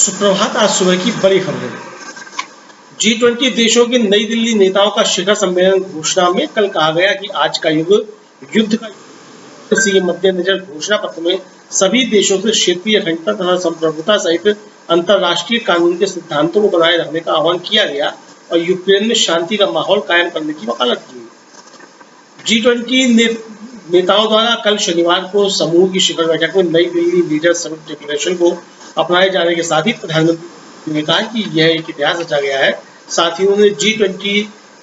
सुप्रभात। आज सुबह की बड़ी खबरें। G20 देशों के नई दिल्ली नेताओं का शिखर सम्मेलन घोषणा में कल कहा गया कि आज का युग युद्ध का इसी के मद्देनजर घोषणा पत्र में सभी देशों से क्षेत्रीय अखंडता तथा संप्रभुता सहित अंतर्राष्ट्रीय कानून के सिद्धांतों को बनाए रखने का आह्वान किया गया और यूक्रेन में शांति का माहौल कायम करने की वकालत की। G20 नेताओं द्वारा कल शनिवार को समूह की शिखर बैठक में नई दिल्ली लीडर समिट डिक्लेरेशन को अपनाए जाने के साथ ही प्रधानमंत्री ने कहा कि यह एक इतिहास रचा गया है। साथ ही उन्होंने G20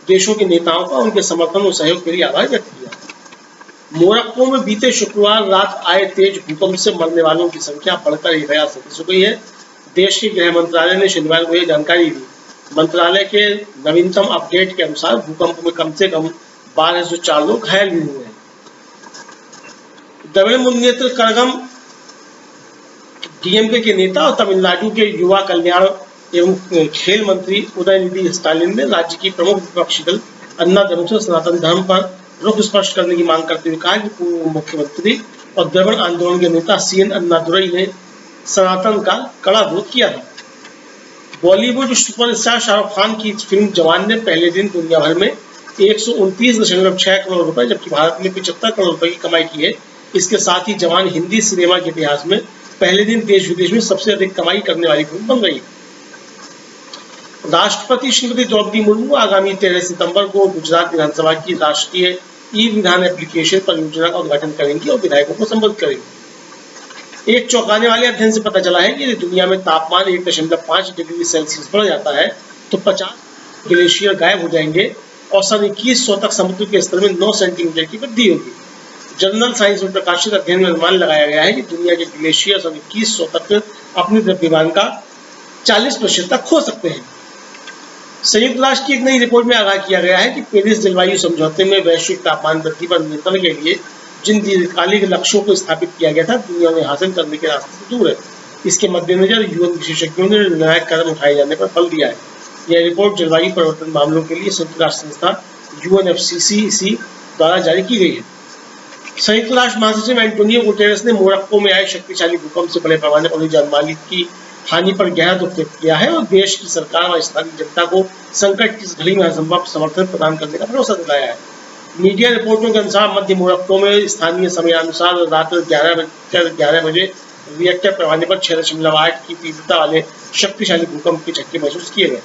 देशों के नेताओं का उनके समर्थन और सहयोग के लिए आभार व्यक्त किया। मोरक्को में बीते शुक्रवार रात आए तेज भूकंप से मरने वालों की संख्या बढ़कर 1037 हो गई है। देश के गृह मंत्रालय ने शनिवार को यह जानकारी दी। मंत्रालय के नवीनतम अपडेट के अनुसार भूकंप में कम से कम 1204 लोग घायल भी हुए हैं। द्रविड़ मुन्नेत्र कड़गम डीएमके के नेता और तमिलनाडु के युवा कल्याण एवं खेल मंत्री उदयनिधि स्टालिन ने राज्य की प्रमुख विपक्षी दल अन्ना द्रमुक से सनातन धर्म पर रुख स्पष्ट करने की मांग करते हुए कहा कि पूर्व मुख्यमंत्री और द्रविड़ आंदोलन के नेता CN अन्नादुरई ने सनातन का कड़ा विरोध किया था। बॉलीवुड सुपरस्टार शाहरुख खान की फिल्म जवान ने पहले दिन दुनिया भर में 129.6 करोड़ रुपए जबकि भारत में 75 करोड़ रुपए की कमाई की है। इसके साथ ही जवान हिंदी सिनेमा के इतिहास में पहले दिन देश विदेश में सबसे अधिक कमाई करने वाली फिल्म बन गई। राष्ट्रपति श्रीमती द्रौपदी मुर्मू आगामी 13 सितंबर को गुजरात विधानसभा की राष्ट्रीय ई-विधान एप्लीकेशन परियोजना का उद्घाटन करेंगी और विधायकों को संबोधित करेंगी। एक चौंकाने वाले अध्ययन से पता चला है कि दुनिया में तापमान 1.5 डिग्री सेल्सियस बढ़ जाता है तो 50 ग्लेशियर गायब हो जाएंगे और सन 2100 तक समुद्र के स्तर में 9 सेंटीमीटर की वृद्धि होगी। जर्नल साइंस में प्रकाशित अध्ययन में अनुमान लगाया गया है कि दुनिया के ग्लेशियर सन 2100 तक अपनी द्रव्यमान का 40% तक खो सकते हैं। संयुक्त राष्ट्र की एक नई रिपोर्ट में आगाह किया गया है कि पेरिस जलवायु समझौते में वैश्विक तापमान वृद्धि पर नियंत्रण के लिए जिन दीर्घकालिक लक्ष्यों को स्थापित किया गया था दुनिया में हासिल करने के रास्ते से दूर है। इसके मद्देनजर UN विशेषज्ञों ने निर्णायक कदम उठाए जाने पर बल दिया है। यह रिपोर्ट जलवायु परिवर्तन मामलों के लिए संयुक्त राष्ट्र संस्था UNFCCC द्वारा जारी की गई है। संयुक्त राष्ट्र महासचिव एंटोनियो गुटेरेस ने मोरक्को में आए शक्तिशाली भूकंप से बड़े पैमाने पर हुई जानमाल की हानि पर गहरा दुख व्यक्त किया है और देश की सरकार और स्थानीय जनता को संकट की इस घड़ी में हरसंभव समर्थन प्रदान करने का भरोसा दिलाया है। मीडिया रिपोर्टों के अनुसार मध्य मोरक्को में स्थानीय समयानुसार रात 11 बजे रिएक्टर पैमाने पर 6.8 की तीव्रता वाले शक्तिशाली भूकंप के झटके महसूस किए गए।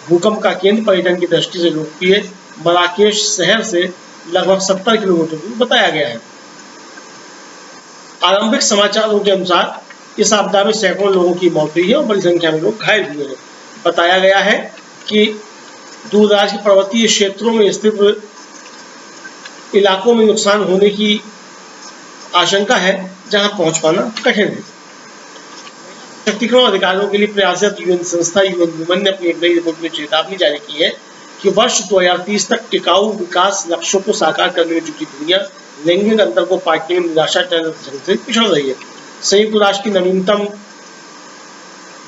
भूकंप का केंद्र पर्यटन की दृष्टि से लोकप्रिय मराकेश शहर से लगभग 70 किलोमीटर दूर बताया गया है। आरंभिक समाचारों के अनुसार इस आपदा में सैकड़ों लोगों की मौत हुई है और बड़ी संख्या में लोग घायल हुए हैं। बताया गया है कि दूरदराज के पर्वतीय क्षेत्रों में स्थित इलाकों में नुकसान होने की आशंका है जहां पहुंच पाना कठिन है। शक्तिकरण अधिकारियों के लिए प्रयासरत UN संस्था UN वुमेन ने अपनी एक नई रिपोर्ट में चेतावनी जारी की है कि वर्ष 2030 तक टिकाऊ विकास लक्ष्यों को साकार करने में जुटी दुनिया लैंगिक अंतर को पाटने में निराशाजनक ढंग से पिछड़ रही है। संयुक्त राष्ट्र की नवीनतम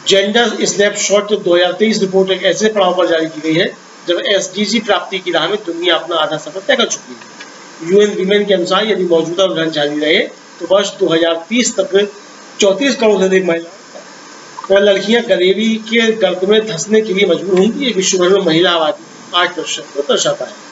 जेंडर स्नैपशॉट 2023 रिपोर्ट एक ऐसे पड़ाव पर जारी की गई है जब SDG प्राप्ति की राह में दुनिया अपना आधा सफर तय कर चुकी है। UN वीमेन के अनुसार यदि मौजूदा रुझान जारी रहे तो वर्ष 2030 तक 34 करोड़ से अधिक महिलाएं और लड़कियां गरीबी के गर्त में धंसने के लिए मजबूर होंगी। ये विश्व भर में महिला आबादी 8% को दर्शाता है।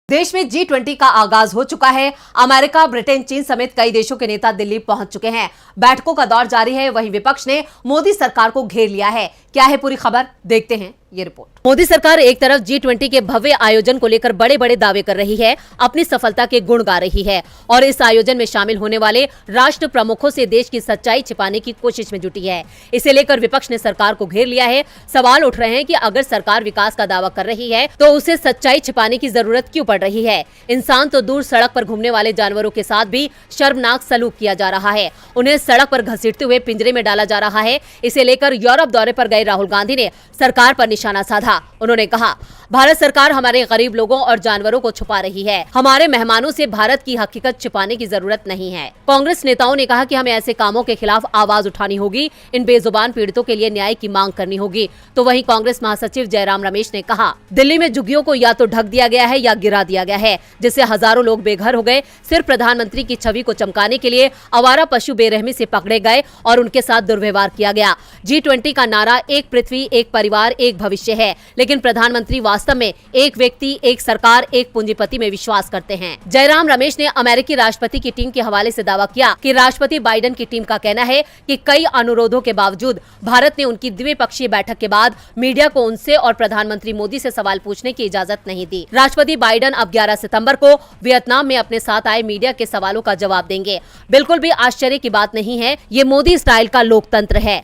देश में G20 का आगाज हो चुका है। अमेरिका, ब्रिटेन, चीन समेत कई देशों के नेता दिल्ली पहुंच चुके हैं। बैठकों का दौर जारी है। वहीं विपक्ष ने मोदी सरकार को घेर लिया है। क्या है पूरी खबर, देखते हैं ये रिपोर्ट। मोदी सरकार एक तरफ G20 के भव्य आयोजन को लेकर बड़े बड़े दावे कर रही है, अपनी सफलता के गुण गा रही है और इस आयोजन में शामिल होने वाले राष्ट्र प्रमुखों से देश की सच्चाई छिपाने की कोशिश में जुटी है। इसे लेकर विपक्ष ने सरकार को घेर लिया है। सवाल उठ रहे हैं कि अगर सरकार विकास का दावा कर रही है तो उसे सच्चाई छिपाने की जरूरत क्यों पड़ रही है। इंसान तो दूर, सड़क पर घूमने वाले जानवरों के साथ भी शर्मनाक सलूक किया जा रहा है। उन्हें सड़क पर घसीटते हुए पिंजरे में डाला जा रहा है। इसे लेकर यूरोप दौरे पर गए राहुल गांधी ने सरकार पर निशाना साधा। उन्होंने कहा, भारत सरकार हमारे गरीब लोगों और जानवरों को छुपा रही है। हमारे मेहमानों से भारत की हकीकत छिपाने की जरूरत नहीं है। कांग्रेस नेताओं ने कहा कि हमें ऐसे कामों के खिलाफ आवाज उठानी होगी, इन बेजुबान पीड़ितों के लिए न्याय की मांग करनी होगी। तो वहीं कांग्रेस महासचिव जयराम रमेश ने कहा, दिल्ली में झुग्गियों को या तो ढक दिया गया है या गिरा दिया गया है, जिससे हजारों लोग बेघर हो गए। सिर्फ प्रधानमंत्री की छवि को चमकाने के लिए आवारा पशु बेरहमी से पकड़े गए और उनके साथ दुर्व्यवहार किया गया। G20 का नारा एक पृथ्वी, एक परिवार, एक भविष्य है, लेकिन प्रधानमंत्री वास्तव में एक व्यक्ति, एक सरकार, एक पूंजीपति में विश्वास करते हैं। जयराम रमेश ने अमेरिकी राष्ट्रपति की टीम के हवाले से दावा किया कि राष्ट्रपति बाइडेन की टीम का कहना है कि कई अनुरोधों के बावजूद भारत ने उनकी द्विपक्षीय बैठक के बाद मीडिया को उनसे और प्रधानमंत्री मोदी से सवाल पूछने की इजाजत नहीं दी। राष्ट्रपति बाइडेन अब 11 सितंबर को वियतनाम में अपने साथ आए मीडिया के सवालों का जवाब देंगे। बिल्कुल भी आश्चर्य की बात नहीं है, ये मोदी स्टाइल का लोकतंत्र है।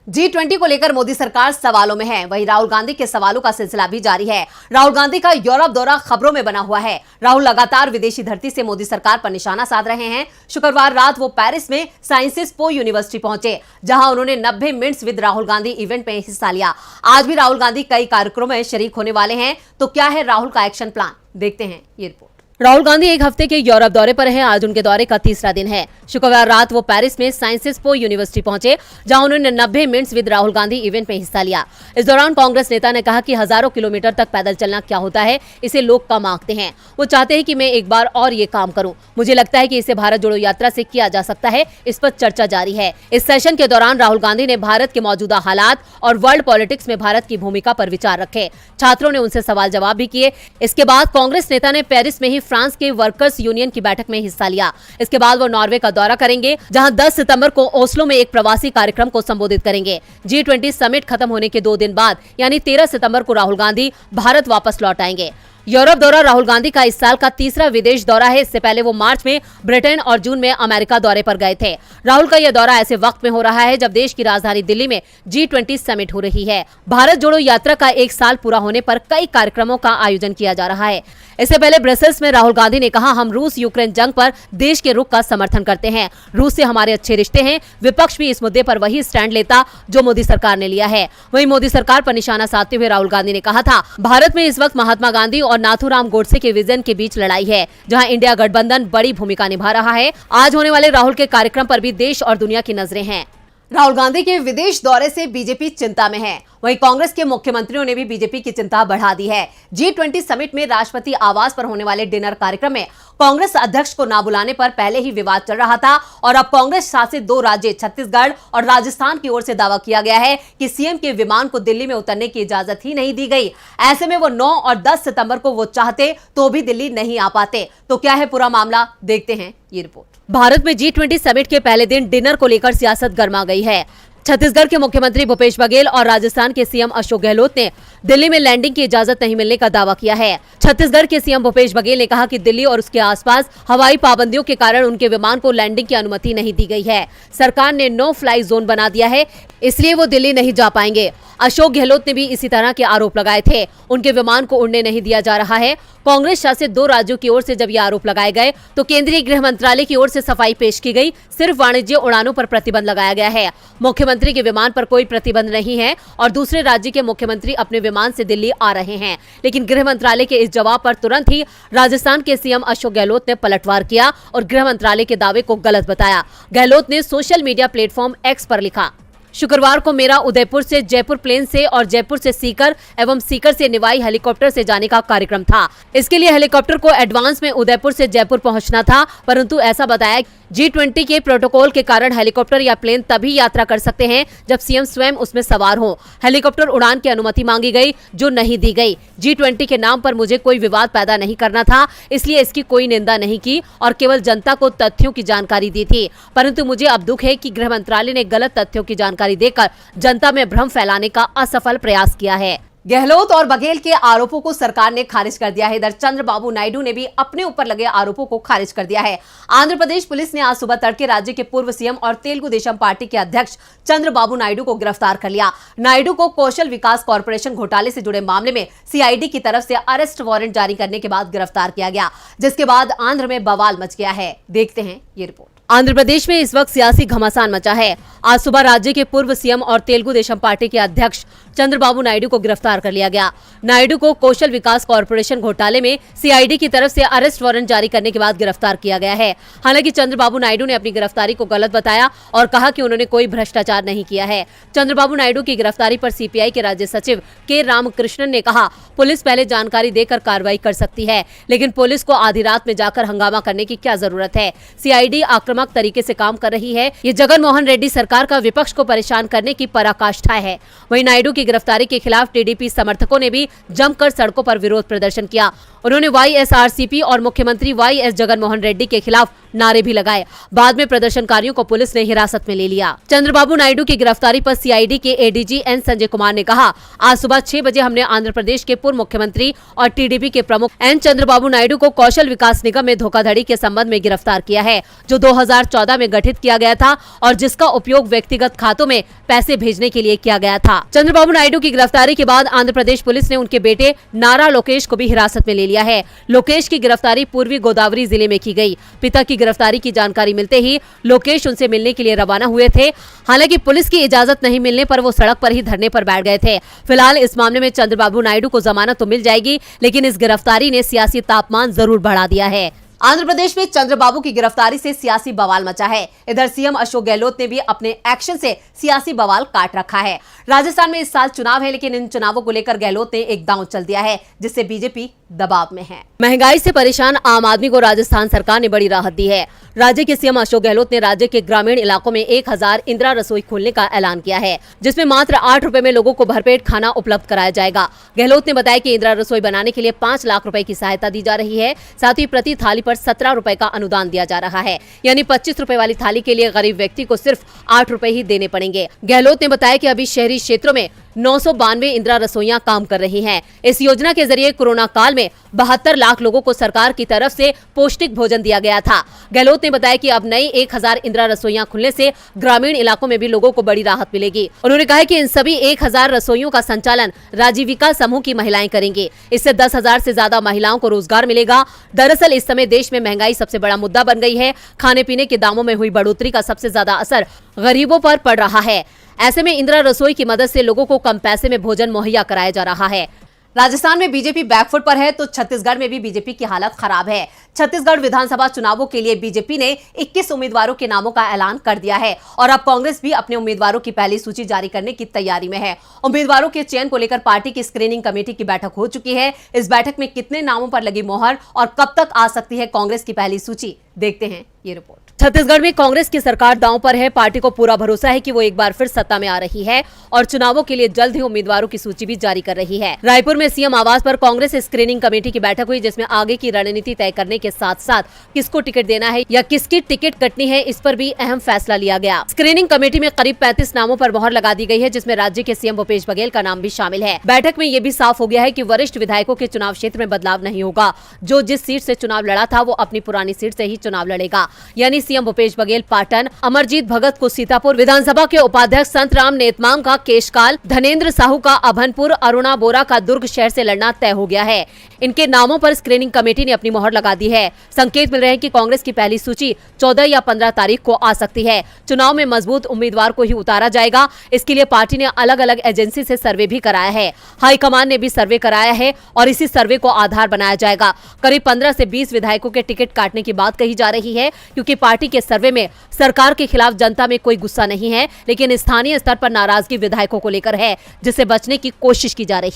G20 को लेकर मोदी सरकार सवालों में है। वहीं राहुल गांधी के सवालों का सिलसिला भी जारी है। राहुल गांधी का यूरोप दौरा खबरों में बना हुआ है। राहुल लगातार विदेशी धरती से मोदी सरकार पर निशाना साध रहे हैं। शुक्रवार रात वो पेरिस में साइंसेस पो यूनिवर्सिटी पहुंचे, जहां उन्होंने 90 minutes with Rahul Gandhi event में हिस्सा लिया। आज भी राहुल गांधी कई कार्यक्रमों में शरीक होने वाले हैं। तो क्या है राहुल का एक्शन प्लान, देखते हैं ये रिपोर्ट। राहुल गांधी एक हफ्ते के यूरोप दौरे पर हैं। आज उनके दौरे का तीसरा दिन है। शुक्रवार रात वो पेरिस में साइंसेस पो यूनिवर्सिटी पहुंचे, जहां उन्होंने 90 minutes with Rahul Gandhi event में हिस्सा लिया। इस दौरान कांग्रेस नेता ने कहा कि हजारों किलोमीटर तक पैदल चलना क्या होता है, इसे लोग कम आंकते हैं। वो चाहते हैं कि मैं एक बार और ये काम करूं। मुझे लगता है कि इसे भारत जोड़ो यात्रा से किया जा सकता है। इस पर चर्चा जारी है। इस सेशन के दौरान राहुल गांधी ने भारत के मौजूदा हालात और वर्ल्ड पॉलिटिक्स में भारत की भूमिका पर विचार रखे। छात्रों ने उनसे सवाल जवाब भी किए। इसके बाद कांग्रेस नेता ने पेरिस में ही फ्रांस के वर्कर्स यूनियन की बैठक में हिस्सा लिया। इसके बाद वो नॉर्वे का दौरा करेंगे, जहां 10 सितंबर को ओस्लो में एक प्रवासी कार्यक्रम को संबोधित करेंगे। G20 समिट खत्म होने के 2 दिन बाद यानी 13 सितंबर को राहुल गांधी भारत वापस लौट आएंगे। यूरोप दौरा राहुल गांधी का इस साल का तीसरा विदेश दौरा है। इससे पहले वो मार्च में ब्रिटेन और जून में अमेरिका दौरे पर गए थे। राहुल का यह दौरा ऐसे वक्त में हो रहा है जब देश की राजधानी दिल्ली में G20 समिट हो रही है। भारत जोड़ो यात्रा का 1 साल पूरा होने पर कई कार्यक्रमों का आयोजन किया जा रहा है। इससे पहले ब्रसेल्स में राहुल गांधी ने कहा, हम रूस यूक्रेन जंग पर देश के रुख का समर्थन करते हैं। रूस से हमारे अच्छे रिश्ते हैं। विपक्ष भी इस मुद्दे पर वही स्टैंड लेता जो मोदी सरकार ने लिया है। वहीं मोदी सरकार पर निशाना साधते हुए राहुल गांधी ने कहा था, भारत में इस वक्त महात्मा गांधी और नाथूराम गोडसे के विजन के बीच लड़ाई है, जहां इंडिया गठबंधन बड़ी भूमिका निभा रहा है। आज होने वाले राहुल के कार्यक्रम पर भी देश और दुनिया की नजरें हैं। राहुल गांधी के विदेश दौरे से बीजेपी चिंता में है। वहीं कांग्रेस के मुख्यमंत्रियों ने भी बीजेपी की चिंता बढ़ा दी है। G20 समिट में राष्ट्रपति आवास पर होने वाले डिनर कार्यक्रम में कांग्रेस अध्यक्ष को ना बुलाने पर पहले ही विवाद चल रहा था और अब कांग्रेस शासित 2 राज्य छत्तीसगढ़ और राजस्थान की ओर से दावा किया गया है कि सीएम के विमान को दिल्ली में उतरने की इजाजत ही नहीं दी गई। ऐसे में वो 9 और 10 सितंबर को वो चाहते तो भी दिल्ली नहीं आ पाते। तो क्या है पूरा मामला, देखते हैं ये रिपोर्ट। भारत में G20 समिट के पहले दिन डिनर को लेकर सियासत गर्मा गई है। छत्तीसगढ़ के मुख्यमंत्री भूपेश बघेल और राजस्थान के सीएम अशोक गहलोत ने दिल्ली में लैंडिंग की इजाजत नहीं मिलने का दावा किया है। छत्तीसगढ़ के सीएम भूपेश बघेल ने कहा कि दिल्ली और उसके आसपास हवाई पाबंदियों के कारण उनके विमान को लैंडिंग की अनुमति नहीं दी गई है। सरकार ने नो फ्लाई जोन बना दिया है, इसलिए वो दिल्ली नहीं जा पाएंगे। अशोक गहलोत ने भी इसी तरह के आरोप लगाए थे। उनके विमान को उड़ने नहीं दिया जा रहा है। कांग्रेस शासित 2 राज्यों की ओर से जब ये आरोप लगाए गए तो केंद्रीय गृह मंत्रालय की ओर से सफाई पेश की गई। सिर्फ वाणिज्य उड़ानों पर प्रतिबंध लगाया गया है। मुख्यमंत्री के विमान पर कोई प्रतिबंध नहीं है और दूसरे राज्य के मुख्यमंत्री अपने विमान से दिल्ली आ रहे हैं। लेकिन गृह मंत्रालय के इस जवाब पर तुरंत ही राजस्थान के सीएम अशोक गहलोत ने पलटवार किया और गृह मंत्रालय के दावे को गलत बताया। गहलोत ने सोशल मीडिया प्लेटफॉर्म एक्स पर लिखा, शुक्रवार को मेरा उदयपुर से जयपुर प्लेन से और जयपुर से सीकर एवं सीकर से निवाई हेलीकॉप्टर से जाने का कार्यक्रम था। इसके लिए हेलीकॉप्टर को एडवांस में उदयपुर से जयपुर पहुंचना था, परंतु ऐसा बताया G20 के प्रोटोकॉल के कारण हेलीकॉप्टर या प्लेन तभी यात्रा कर सकते हैं जब सीएम स्वयं उसमें सवार हो। हेलीकॉप्टर उड़ान की अनुमति मांगी गई जो नहीं दी गई। G20 के नाम पर मुझे कोई विवाद पैदा नहीं करना था, इसलिए इसकी कोई निंदा नहीं की और केवल जनता को तथ्यों की जानकारी दी थी। परंतु मुझे अब दुख है कि गृह मंत्रालय ने गलत तथ्यों की जानकारी देकर जनता में भ्रम फैलाने का असफल प्रयास किया है। गहलोत और बघेल के आरोपों को सरकार ने खारिज कर दिया है। इधर चंद्रबाबू नायडू ने भी अपने ऊपर लगे आरोपों को खारिज कर दिया है। आंध्र प्रदेश पुलिस ने आज सुबह तड़के राज्य के पूर्व सीएम और तेलुगु देशम पार्टी के अध्यक्ष चंद्रबाबू नायडू को गिरफ्तार कर लिया। नायडू को कौशल विकास कॉर्पोरेशन घोटाले से जुड़े मामले में सीआईडी की तरफ से अरेस्ट वारंट जारी करने के बाद गिरफ्तार किया गया, जिसके बाद आंध्र में बवाल मच गया है। देखते हैं ये रिपोर्ट। आंध्र प्रदेश में इस वक्त सियासी घमासान मचा है। आज सुबह राज्य के पूर्व सीएम और तेलुगु देशम पार्टी के अध्यक्ष चंद्रबाबू नायडू को गिरफ्तार कर लिया गया। नायडू को कौशल विकास कॉर्पोरेशन घोटाले में सीआईडी की तरफ से अरेस्ट वारंट जारी करने के बाद गिरफ्तार किया गया है। हालांकि चंद्रबाबू नायडू ने अपनी गिरफ्तारी को गलत बताया और कहा कि उन्होंने कोई भ्रष्टाचार नहीं किया है। चंद्रबाबू नायडू की गिरफ्तारी पर सीपीआई के राज्य सचिव के रामकृष्णन ने कहा, पुलिस पहले जानकारी देकर कार्रवाई कर सकती है, लेकिन पुलिस को आधी रात में जाकर हंगामा करने की क्या जरूरत है। सीआईडी आक्रामक तरीके से काम कर रही है। ये जगन मोहन रेड्डी सरकार का विपक्ष को परेशान करने की पराकाष्ठा है। वहीं नायडू की गिरफ्तारी के खिलाफ टीडीपी समर्थकों ने भी जमकर सड़कों पर विरोध प्रदर्शन किया। उन्होंने वाईएसआरसीपी और मुख्यमंत्री वाईएस जगन मोहन रेड्डी के खिलाफ नारे भी लगाए। बाद में प्रदर्शनकारियों को पुलिस ने हिरासत में ले लिया। चंद्रबाबू नायडू की गिरफ्तारी पर सीआईडी के एडीजी एन संजय कुमार ने कहा, आज सुबह 6 बजे हमने आंध्र प्रदेश के पूर्व मुख्यमंत्री और टीडीपी के प्रमुख एन चंद्रबाबू नायडू को कौशल विकास निगम में धोखाधड़ी के संबंध में गिरफ्तार किया है, जो 2014 में गठित किया गया था और जिसका उपयोग व्यक्तिगत खातों में पैसे भेजने के लिए किया गया था। चंद्रबाबू नायडू की गिरफ्तारी के बाद आंध्र प्रदेश पुलिस ने उनके बेटे नारा लोकेश को भी हिरासत में ले लिया है। लोकेश की गिरफ्तारी पूर्वी गोदावरी जिले में की गई। पिता की गिरफ्तारी की जानकारी मिलते ही लोकेश उनसे मिलने के लिए रवाना हुए थे। हालांकि पुलिस की इजाजत नहीं मिलने पर वो सड़क पर ही धरने पर बैठ गए थे। फिलहाल इस मामले में चंद्रबाबू नायडू को जमानत तो मिल जाएगी, लेकिन इस गिरफ्तारी ने सियासी तापमान जरूर बढ़ा दिया है। आंध्र प्रदेश में चंद्रबाबू की गिरफ्तारी से सियासी बवाल मचा है। इधर सीएम अशोक गहलोत ने भी अपने एक्शन से सियासी बवाल काट रखा है। राजस्थान में इस साल चुनाव है, लेकिन इन चुनावों को लेकर गहलोत ने एक दांव चल दिया है, जिससे बीजेपी दबाव में है। महंगाई से परेशान आम आदमी को राजस्थान सरकार ने बड़ी राहत दी है। राज्य के सीएम अशोक गहलोत ने राज्य के ग्रामीण इलाकों में 1000 इंदिरा रसोई खोलने का ऐलान किया है, जिसमें मात्र 8 रुपए में लोगों को भरपेट खाना उपलब्ध कराया जाएगा। गहलोत ने बताया कि इंदिरा रसोई बनाने के लिए 5 लाख रुपए की सहायता दी जा रही है। साथ ही प्रति थाली पर 17 रुपए का अनुदान दिया जा रहा है, यानी 25 रुपए वाली थाली के लिए गरीब व्यक्ति को सिर्फ 8 रुपए ही देने पड़ेंगे। गहलोत ने बताया कि अभी शहरी क्षेत्रों में 992 इंदिरा रसोइयां काम कर रही हैं। इस योजना के जरिए कोरोना काल में 72 लाख लोगों को सरकार की तरफ से पौष्टिक भोजन दिया गया था। गहलोत ने बताया कि अब नई 1000 इंदिरा रसोइयां खुलने से ग्रामीण इलाकों में भी लोगों को बड़ी राहत मिलेगी। उन्होंने कहा कि इन सभी 1000 रसोइयों का संचालन राजीविका समूह की महिलाएं करेंगी। इससे 10,000 से ज्यादा महिलाओं को रोजगार मिलेगा। दरअसल इस समय देश में महंगाई सबसे बड़ा मुद्दा बन गई है। खाने पीने के दामों में हुई बढ़ोतरी का सबसे ज्यादा असर गरीबों पर पड़ रहा है। ऐसे में इंदिरा रसोई की मदद से लोगों को कम पैसे में भोजन मुहैया कराया जा रहा है। राजस्थान में बीजेपी बैकफुट पर है, तो छत्तीसगढ़ में भी बीजेपी की हालत खराब है। छत्तीसगढ़ विधानसभा चुनावों के लिए बीजेपी ने 21 उम्मीदवारों के नामों का ऐलान कर दिया है और अब कांग्रेस भी अपने उम्मीदवारों की पहली सूची जारी करने की तैयारी में है। उम्मीदवारों के चयन को लेकर पार्टी की स्क्रीनिंग कमेटी की बैठक हो चुकी है। इस बैठक में कितने नामों पर लगी मोहर और कब तक आ सकती है कांग्रेस की पहली सूची, देखते हैं ये रिपोर्ट। छत्तीसगढ़ में कांग्रेस की सरकार दांव पर है। पार्टी को पूरा भरोसा है कि वो एक बार फिर सत्ता में आ रही है और चुनावों के लिए जल्द ही उम्मीदवारों की सूची भी जारी कर रही है। रायपुर में सीएम आवास पर कांग्रेस स्क्रीनिंग कमेटी की बैठक हुई, जिसमें आगे की रणनीति तय करने के साथ साथ किसको टिकट देना है या किसकी टिकट कटनी है, इस पर भी अहम फैसला लिया गया। स्क्रीनिंग कमेटी में करीब 35 नामों पर मोहर लगा दी गई है, जिसमें राज्य के सीएम भूपेश बघेल का नाम भी शामिल है। बैठक में ये भी साफ हो गया है कि वरिष्ठ विधायकों के चुनाव क्षेत्र में बदलाव नहीं होगा। जो जिस सीट से चुनाव लड़ा था वो अपनी पुरानी सीट से ही चुनाव लड़ेगा, यानी सीएम भूपेश बघेल पाटन, अमरजीत भगत को सीतापुर, विधानसभा के उपाध्यक्ष संतराम नेतमांग का केशकाल, धनेन्द्र साहू का अभनपुर, अरुणा बोरा का दुर्ग शहर से लड़ना तय हो गया है। इनके नामों पर स्क्रीनिंग कमेटी ने अपनी मोहर लगा दी है। संकेत मिल रहे हैं कि कांग्रेस की पहली सूची 14 या 15 तारीख को आ सकती है। चुनाव में मजबूत उम्मीदवार को ही उतारा जाएगा। इसके लिए पार्टी ने अलग अलग एजेंसी से सर्वे भी कराया है। हाईकमान ने भी सर्वे कराया है और इसी सर्वे को आधार बनाया जाएगा। करीब 15 से 20 विधायकों के टिकट काटने की बात कही जा रही है, क्योंकि पार्टी के सर्वे में सरकार के खिलाफ जनता में कोई गुस्सा नहीं है, लेकिन स्थानीय स्तर पर नाराजगी विधायकों को लेकर है, जिससे बचने की कोशिश की जा रही है।